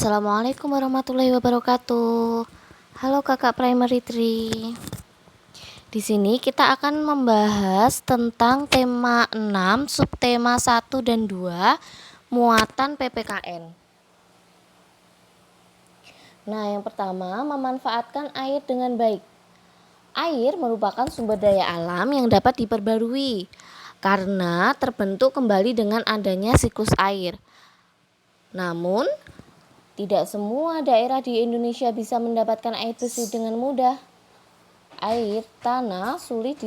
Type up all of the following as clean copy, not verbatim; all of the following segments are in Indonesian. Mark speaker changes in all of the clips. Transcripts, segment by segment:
Speaker 1: Assalamualaikum warahmatullahi wabarakatuh. Halo Kakak Primary 3. Di sini kita akan membahas tentang tema 6, subtema 1 dan 2, muatan PPKN. Nah, yang pertama, memanfaatkan air dengan baik. Air merupakan sumber daya alam yang dapat diperbarui karena terbentuk kembali dengan adanya siklus air. Namun, tidak semua daerah di Indonesia bisa mendapatkan air bersih dengan mudah. Air tanah sulit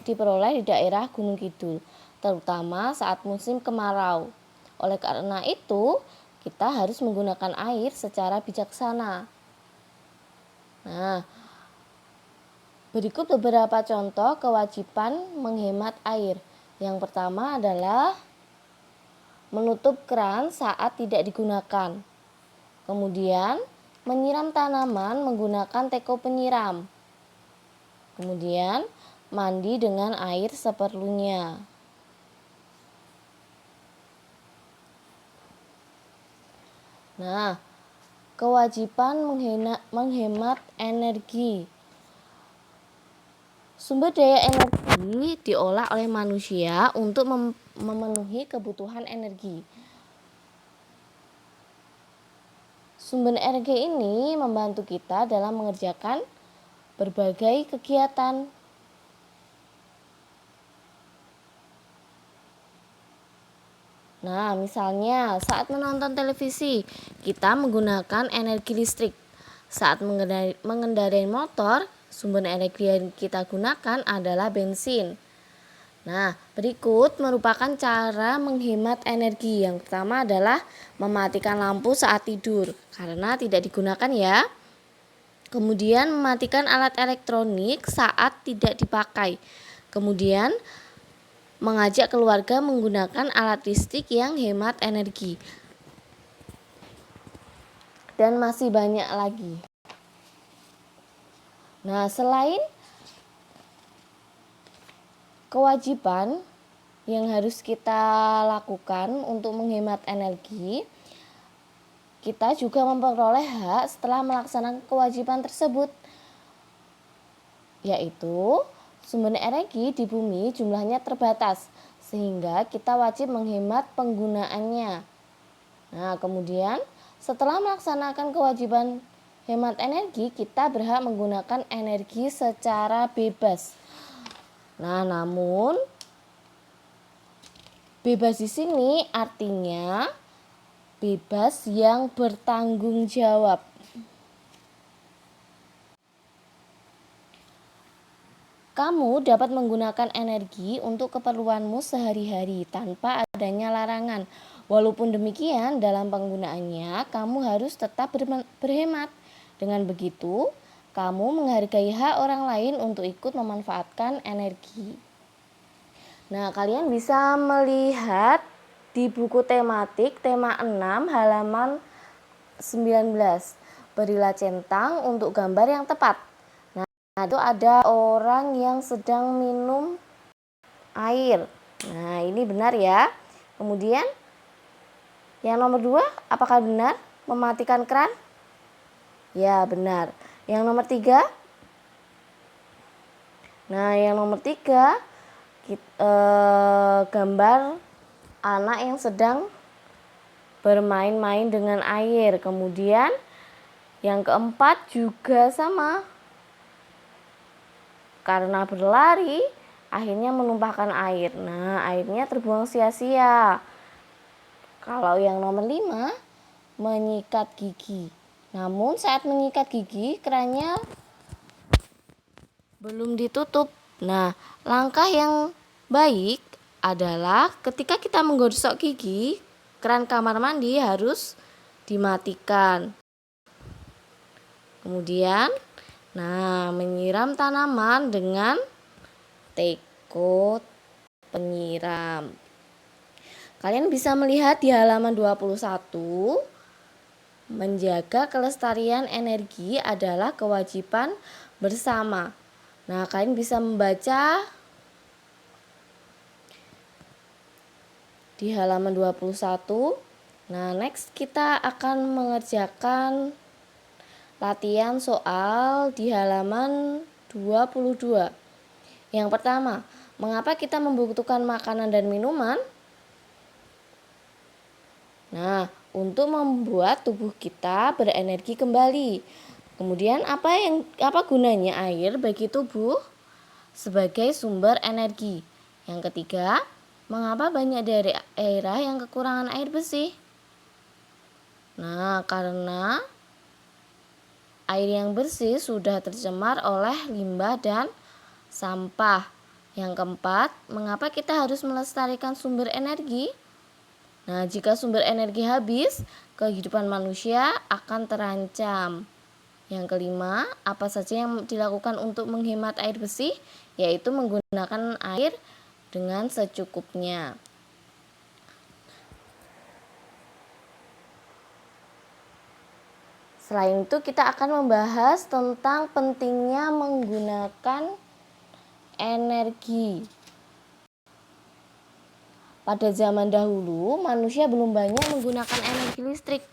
Speaker 1: diperoleh di daerah Gunung Kidul, terutama saat musim kemarau. Oleh karena itu, kita harus menggunakan air secara bijaksana. Nah, berikut beberapa contoh kewajiban menghemat air. Yang pertama adalah menutup keran saat tidak digunakan. Kemudian, menyiram tanaman menggunakan teko penyiram. Kemudian, mandi dengan air seperlunya. Nah, kewajiban menghemat energi. Sumber daya energi diolah oleh manusia untuk memenuhi kebutuhan energi. Sumber energi ini membantu kita dalam mengerjakan berbagai kegiatan. Nah, misalnya saat menonton televisi, kita menggunakan energi listrik. Saat mengendarai motor, sumber energi yang kita gunakan adalah bensin. Nah, berikut merupakan cara menghemat energi. Yang pertama adalah mematikan lampu saat tidur karena tidak digunakan ya. Kemudian mematikan alat elektronik saat tidak dipakai. Kemudian mengajak keluarga menggunakan alat listrik yang hemat energi. Dan masih banyak lagi. Nah, selain kewajiban yang harus kita lakukan untuk menghemat energi, kita juga memperoleh hak setelah melaksanakan kewajiban tersebut, yaitu sumber energi di bumi jumlahnya terbatas, sehingga kita wajib menghemat penggunaannya. Nah, kemudian setelah melaksanakan kewajiban hemat energi, kita berhak menggunakan energi secara bebas. Nah, namun bebas di sini artinya bebas yang bertanggung jawab. Kamu dapat menggunakan energi untuk keperluanmu sehari-hari tanpa adanya larangan. Walaupun demikian, dalam penggunaannya kamu harus tetap berhemat. Dengan begitu, kamu menghargai hak orang lain untuk ikut memanfaatkan energi. Nah, kalian bisa melihat di buku tematik tema 6 halaman 19. Berilah centang untuk gambar yang tepat. Nah, itu ada orang yang sedang minum air. Nah, ini benar ya. Kemudian yang nomor 2, apakah benar mematikan keran? Ya, benar. Yang nomor 3? Nah, yang nomor 3 gambar anak yang sedang bermain-main dengan air. Kemudian yang keempat juga sama. Karena berlari, akhirnya menumpahkan air. Nah, airnya terbuang sia-sia. Kalau yang nomor 5, menyikat gigi. Namun saat menyikat gigi, kerannya belum ditutup. Nah, langkah yang baik adalah ketika kita menggosok gigi, keran kamar mandi harus dimatikan. Kemudian, menyiram tanaman dengan teko penyiram. Kalian bisa melihat di halaman 21, menjaga kelestarian energi adalah kewajiban bersama. Nah, kalian bisa membaca di halaman 21, Nah, next kita akan mengerjakan latihan soal di halaman 22. Yang pertama, mengapa kita membutuhkan makanan dan minuman? Nah, untuk membuat tubuh kita berenergi kembali. Kemudian apa gunanya air bagi tubuh? Sebagai sumber energi. Yang ketiga, mengapa banyak daerah yang kekurangan air bersih? Nah, karena air yang bersih sudah tercemar oleh limbah dan sampah. Yang keempat, mengapa kita harus melestarikan sumber energi? Nah, jika sumber energi habis, kehidupan manusia akan terancam. Yang kelima, apa saja yang dilakukan untuk menghemat air bersih? Yaitu menggunakan air dengan secukupnya. Selain itu, kita akan membahas tentang pentingnya menggunakan energi. Pada zaman dahulu, manusia belum banyak menggunakan energi listrik.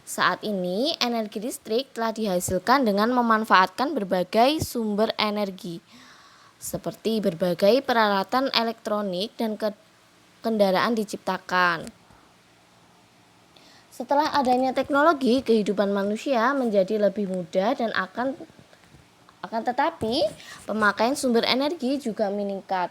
Speaker 1: Saat ini, energi listrik telah dihasilkan dengan memanfaatkan berbagai sumber energi, seperti berbagai peralatan elektronik dan kendaraan diciptakan. Setelah adanya teknologi, kehidupan manusia menjadi lebih mudah dan akan tetapi pemakaian sumber energi juga meningkat.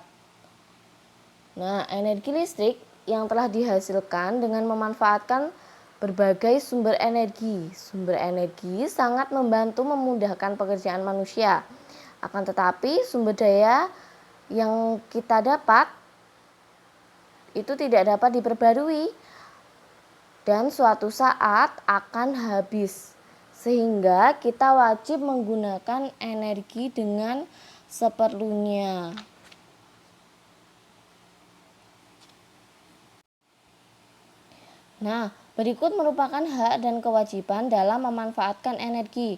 Speaker 1: Nah, energi listrik yang telah dihasilkan dengan memanfaatkan berbagai sumber energi. Sumber energi sangat membantu memudahkan pekerjaan manusia. Akan tetapi sumber daya yang kita dapat itu tidak dapat diperbarui dan suatu saat akan habis. Sehingga kita wajib menggunakan energi dengan seperlunya. Nah, berikut merupakan hak dan kewajiban dalam memanfaatkan energi.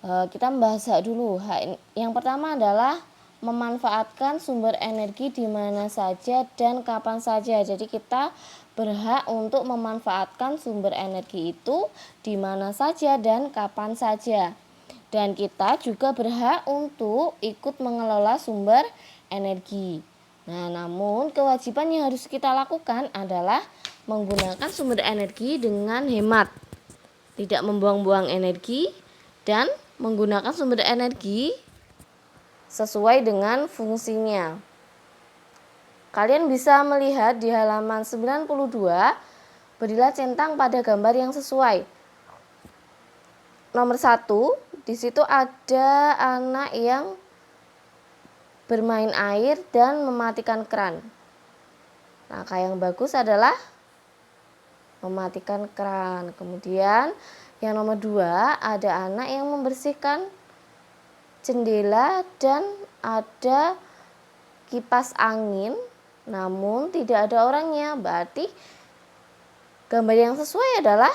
Speaker 1: Kita membahas hak dulu. Hak yang pertama adalah memanfaatkan sumber energi di mana saja dan kapan saja. Jadi kita berhak untuk memanfaatkan sumber energi itu di mana saja dan kapan saja. Dan kita juga berhak untuk ikut mengelola sumber energi. Nah, namun kewajiban yang harus kita lakukan adalah menggunakan sumber energi dengan hemat, tidak membuang-buang energi, dan menggunakan sumber energi sesuai dengan fungsinya. Kalian bisa melihat di halaman 92, berilah centang pada gambar yang sesuai. Nomor 1, di situ ada anak yang bermain air dan mematikan keran. Langkah yang bagus adalah mematikan keran. Kemudian yang nomor 2, ada anak yang membersihkan jendela dan ada kipas angin namun tidak ada orangnya. Berarti gambar yang sesuai adalah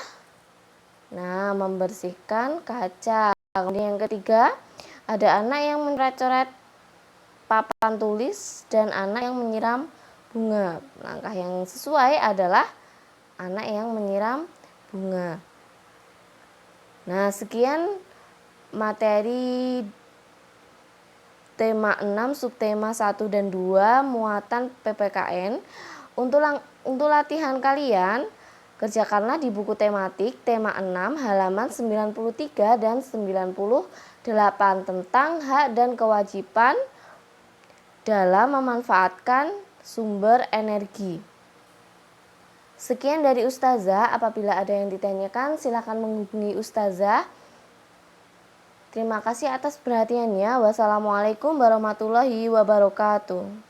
Speaker 1: membersihkan kaca. Kemudian yang ketiga, ada anak yang mencoret-coret papan tulis dan anak yang menyiram bunga. Langkah yang sesuai adalah anak yang menyiram bunga. Nah, sekian materi tema 6 subtema 1 dan 2 muatan PPKN. Untuk latihan kalian, kerjakanlah di buku tematik tema 6 halaman 93 dan 98 tentang hak dan kewajiban dalam memanfaatkan sumber energi. Sekian dari Ustazah. Apabila ada yang ditanyakan, silakan menghubungi Ustazah. Terima kasih atas perhatiannya. Wassalamualaikum warahmatullahi wabarakatuh.